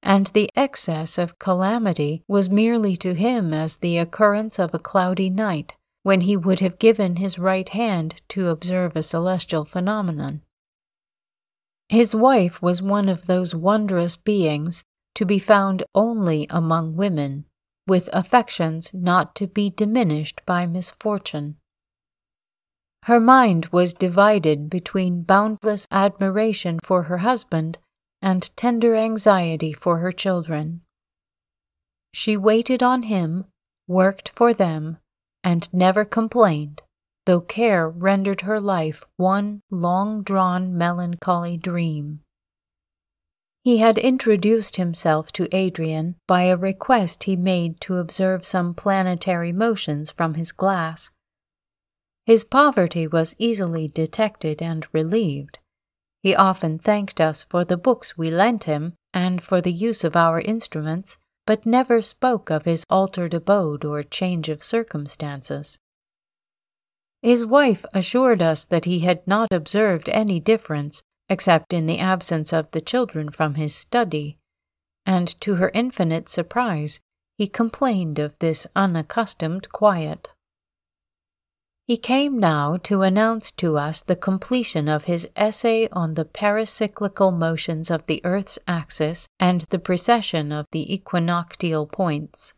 and the excess of calamity was merely to him as the occurrence of a cloudy night, when he would have given his right hand to observe a celestial phenomenon. His wife was one of those wondrous beings to be found only among women, with affections not to be diminished by misfortune. Her mind was divided between boundless admiration for her husband and tender anxiety for her children. She waited on him, worked for them, and never complained, though care rendered her life one long-drawn melancholy dream. He had introduced himself to Adrian by a request he made to observe some planetary motions from his glass. His poverty was easily detected and relieved. He often thanked us for the books we lent him and for the use of our instruments, but never spoke of his altered abode or change of circumstances. His wife assured us that he had not observed any difference, except in the absence of the children from his study, and to her infinite surprise, he complained of this unaccustomed quiet. He came now to announce to us the completion of his essay on the paracyclical motions of the Earth's axis and the precession of the equinoctial points.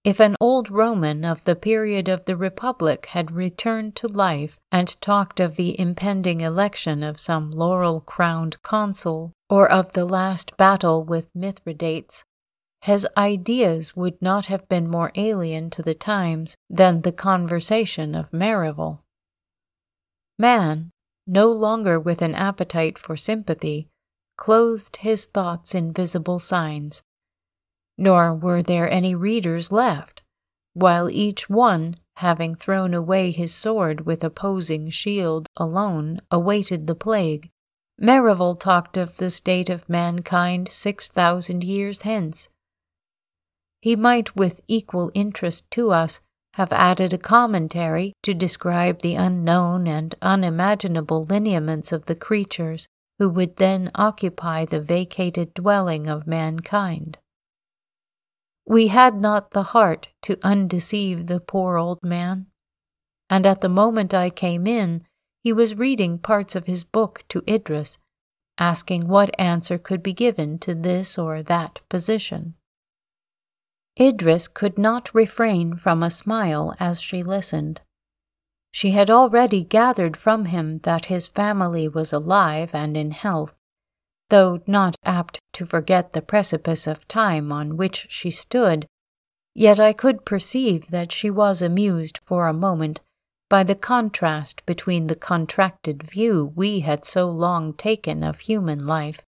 If an old Roman of the period of the Republic had returned to life and talked of the impending election of some laurel-crowned consul, or of the last battle with Mithridates, his ideas would not have been more alien to the times than the conversation of Merivale. Man, no longer with an appetite for sympathy, clothed his thoughts in visible signs, nor were there any readers left, while each one, having thrown away his sword with opposing shield alone, awaited the plague. Merivale talked of the state of mankind 6,000 years hence. He might with equal interest to us have added a commentary to describe the unknown and unimaginable lineaments of the creatures who would then occupy the vacated dwelling of mankind. We had not the heart to undeceive the poor old man, and at the moment I came in, he was reading parts of his book to Idris, asking what answer could be given to this or that position. Idris could not refrain from a smile as she listened. She had already gathered from him that his family was alive and in health, though not apt to forget the precipice of time on which she stood, yet I could perceive that she was amused for a moment by the contrast between the contracted view we had so long taken of human life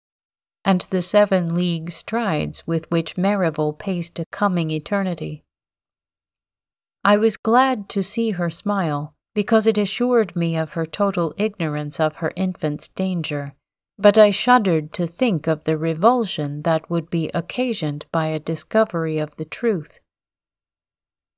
and the 7 league strides with which Merivale paced a coming eternity. I was glad to see her smile, because it assured me of her total ignorance of her infant's danger, but I shuddered to think of the revulsion that would be occasioned by a discovery of the truth.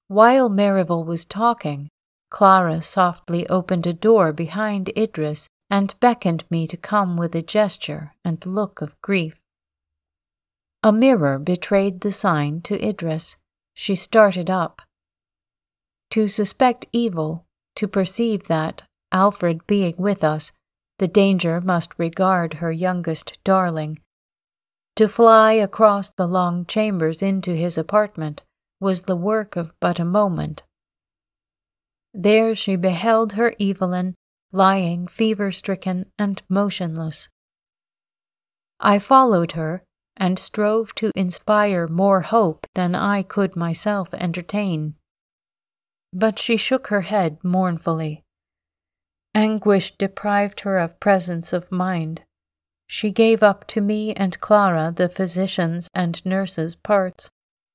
While Merivale was talking, Clara softly opened a door behind Idris and beckoned me to come with a gesture and look of grief. A mirror betrayed the sign to Idris. She started up. To suspect evil, to perceive that, Alfred being with us, the danger must regard her youngest darling. To fly across the long chambers into his apartment was the work of but a moment. There she beheld her Evelyn lying fever-stricken and motionless. I followed her and strove to inspire more hope than I could myself entertain. But she shook her head mournfully. Anguish deprived her of presence of mind. She gave up to me and Clara the physician's and nurse's parts.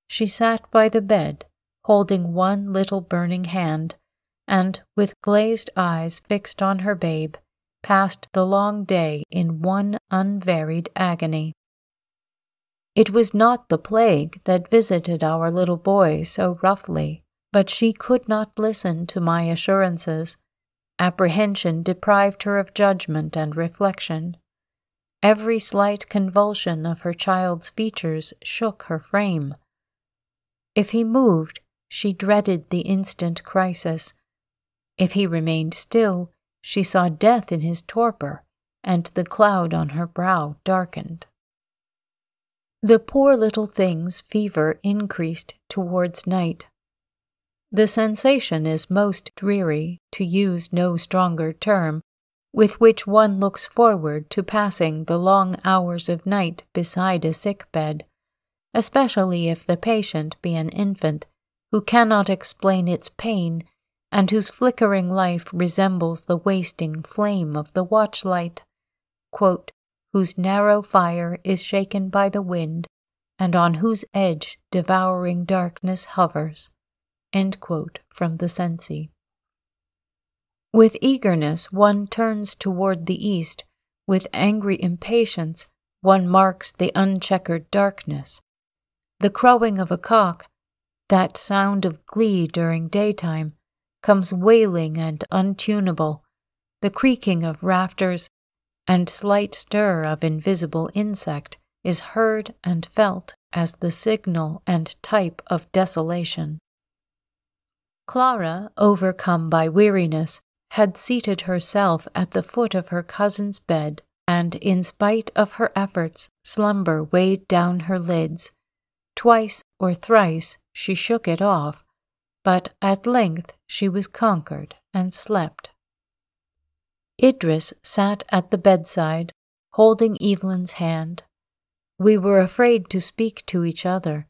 She sat by the bed, holding one little burning hand, and, with glazed eyes fixed on her babe, passed the long day in one unvaried agony. It was not the plague that visited our little boy so roughly, but she could not listen to my assurances. Apprehension deprived her of judgment and reflection. Every slight convulsion of her child's features shook her frame. If he moved, she dreaded the instant crisis. If he remained still, she saw death in his torpor, and the cloud on her brow darkened. The poor little thing's fever increased towards night. The sensation is most dreary, to use no stronger term, with which one looks forward to passing the long hours of night beside a sick bed, especially if the patient be an infant who cannot explain its pain and whose flickering life resembles the wasting flame of the watchlight, whose narrow fire is shaken by the wind, and on whose edge devouring darkness hovers. From the Cenci. With eagerness one turns toward the east, with angry impatience one marks the uncheckered darkness. The crowing of a cock, that sound of glee during daytime, comes wailing and untunable, the creaking of rafters and slight stir of invisible insect is heard and felt as the signal and type of desolation. Clara, overcome by weariness, had seated herself at the foot of her cousin's bed, and in spite of her efforts, slumber weighed down her lids. Twice or thrice she shook it off, but at length she was conquered and slept. Idris sat at the bedside, holding Evelyn's hand. We were afraid to speak to each other.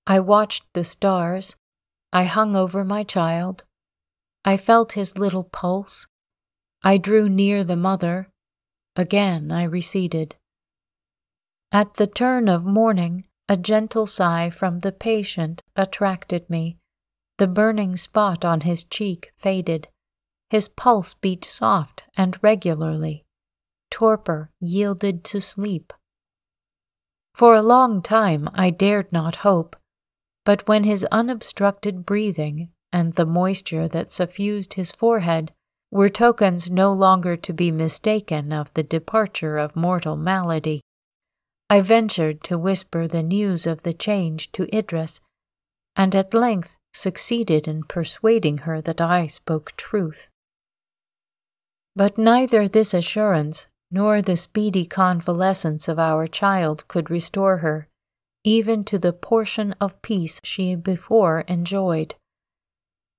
I watched the stars. I hung over my child. I felt his little pulse. I drew near the mother. Again I receded. At the turn of morning, a gentle sigh from the patient attracted me. The burning spot on his cheek faded. His pulse beat soft and regularly. Torpor yielded to sleep. For a long time I dared not hope, but when his unobstructed breathing and the moisture that suffused his forehead were tokens no longer to be mistaken of the departure of mortal malady, I ventured to whisper the news of the change to Idris, and at length succeeded in persuading her that I spoke truth. But neither this assurance nor the speedy convalescence of our child could restore her, even to the portion of peace she before enjoyed.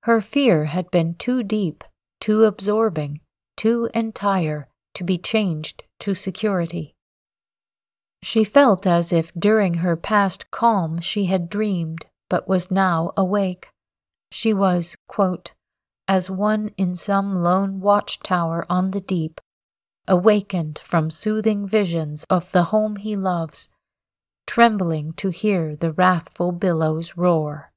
Her fear had been too deep, too absorbing, too entire to be changed to security. She felt as if during her past calm she had dreamed, but was now awake. She was, as one in some lone watchtower on the deep, awakened from soothing visions of the home he loves, trembling to hear the wrathful billows roar.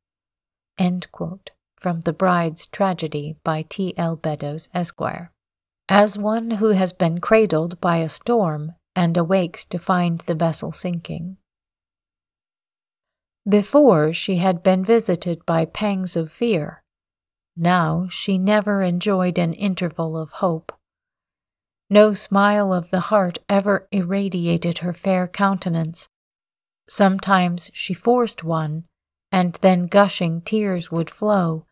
From The Bride's Tragedy by T.L. Beddoes, Esquire. As one who has been cradled by a storm and awakes to find the vessel sinking. Before she had been visited by pangs of fear. Now she never enjoyed an interval of hope. No smile of the heart ever irradiated her fair countenance. Sometimes she forced one, and then gushing tears would flow,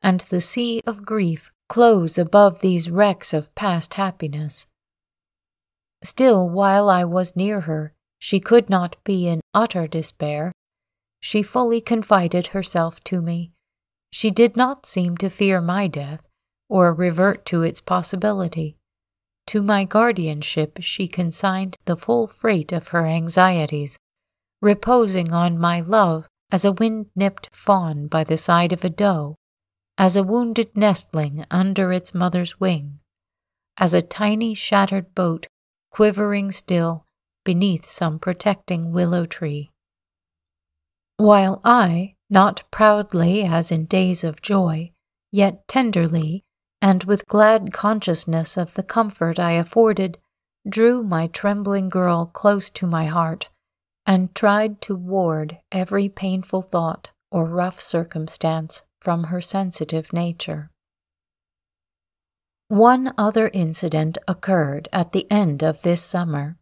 and the sea of grief close above these wrecks of past happiness. Still, while I was near her, she could not be in utter despair. She fully confided herself to me. She did not seem to fear my death, or revert to its possibility. To my guardianship she consigned the full freight of her anxieties, reposing on my love as a wind-nipped fawn by the side of a doe, as a wounded nestling under its mother's wing, as a tiny shattered boat quivering still beneath some protecting willow tree. While I, not proudly as in days of joy, yet tenderly, and with glad consciousness of the comfort I afforded, drew my trembling girl close to my heart, and tried to ward every painful thought or rough circumstance from her sensitive nature. One other incident occurred at the end of this summer.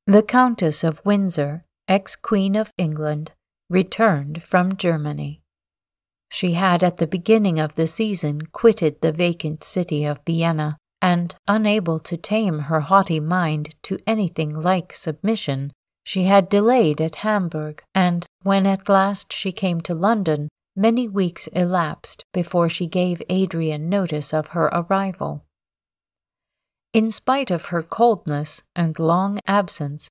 The Countess of Windsor, ex-Queen of England, returned from Germany. She had at the beginning of the season quitted the vacant city of Vienna and unable to tame her haughty mind to anything like submission, she had delayed at Hamburg, and when at last she came to London, many weeks elapsed before she gave Adrian notice of her arrival. In spite of her coldness and long absence,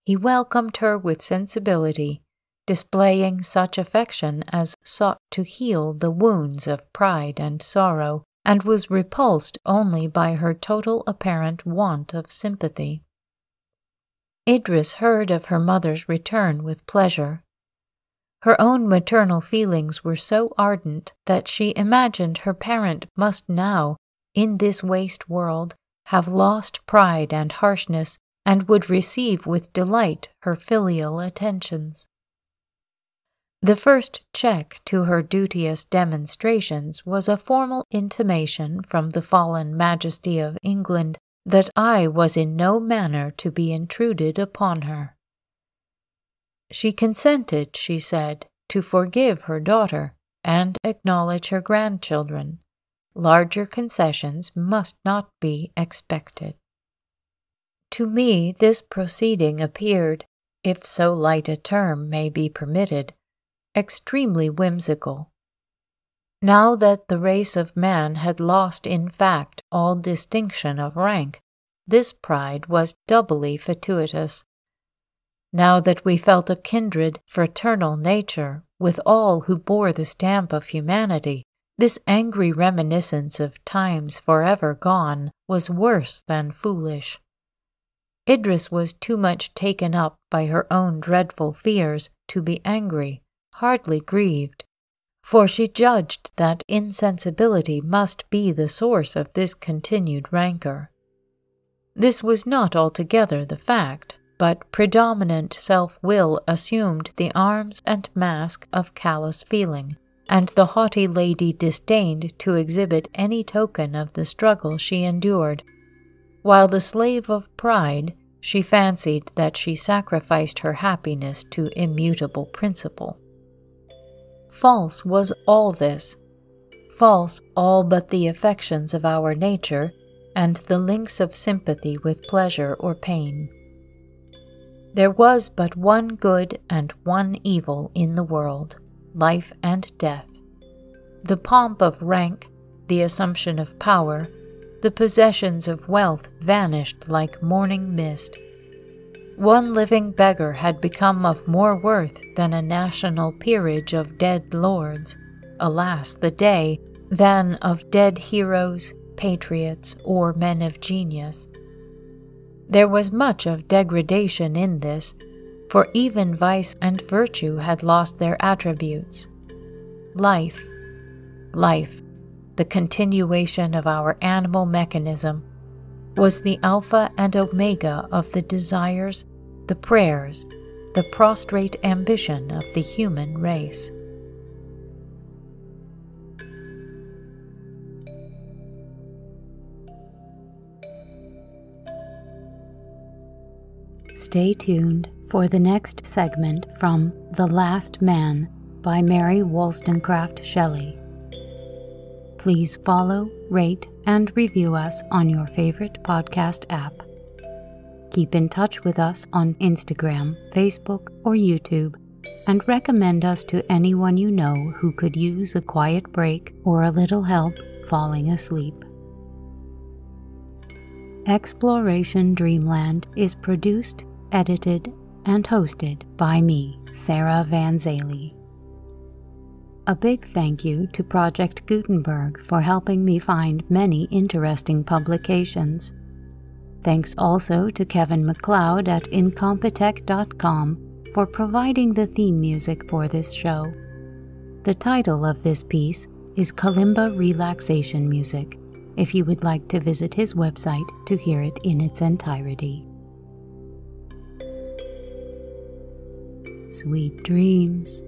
he welcomed her with sensibility, displaying such affection as sought to heal the wounds of pride and sorrow, and was repulsed only by her total apparent want of sympathy. Idris heard of her mother's return with pleasure. Her own maternal feelings were so ardent that she imagined her parent must now, in this waste world, have lost pride and harshness, and would receive with delight her filial attentions. The first check to her duteous demonstrations was a formal intimation from the fallen majesty of England that I was in no manner to be intruded upon her. She consented, she said, to forgive her daughter and acknowledge her grandchildren. Larger concessions must not be expected. To me this proceeding appeared, if so light a term may be permitted, extremely whimsical. Now that the race of man had lost in fact all distinction of rank, this pride was doubly fatuitous. Now that we felt a kindred, fraternal nature with all who bore the stamp of humanity, this angry reminiscence of times forever gone was worse than foolish. Idris was too much taken up by her own dreadful fears to be angry, hardly grieved, for she judged that insensibility must be the source of this continued rancor. This was not altogether the fact, but predominant self-will assumed the arms and mask of callous feeling, and the haughty lady disdained to exhibit any token of the struggle she endured, while the slave of pride, she fancied that she sacrificed her happiness to immutable principle. False was all this, false all but the affections of our nature and the links of sympathy with pleasure or pain. There was but one good and one evil in the world, life and death. The pomp of rank, the assumption of power, the possessions of wealth vanished like morning mist. One living beggar had become of more worth than a national peerage of dead lords, alas the day, than of dead heroes, patriots, or men of genius. There was much of degradation in this, for even vice and virtue had lost their attributes. Life, the continuation of our animal mechanism, was the alpha and omega of the desires, the prayers, the prostrate ambition of the human race. Stay tuned for the next segment from The Last Man by Mary Wollstonecraft Shelley. Please follow, rate, and review us on your favorite podcast app. Keep in touch with us on Instagram, Facebook, or YouTube, and recommend us to anyone you know who could use a quiet break or a little help falling asleep. Exploration Dreamland is produced, edited, and hosted by me, Sarah Van Zaley. A big thank you to Project Gutenberg for helping me find many interesting publications. Thanks also to Kevin MacLeod at Incompetech.com for providing the theme music for this show. The title of this piece is Kalimba Relaxation Music, if you would like to visit his website to hear it in its entirety. Sweet dreams.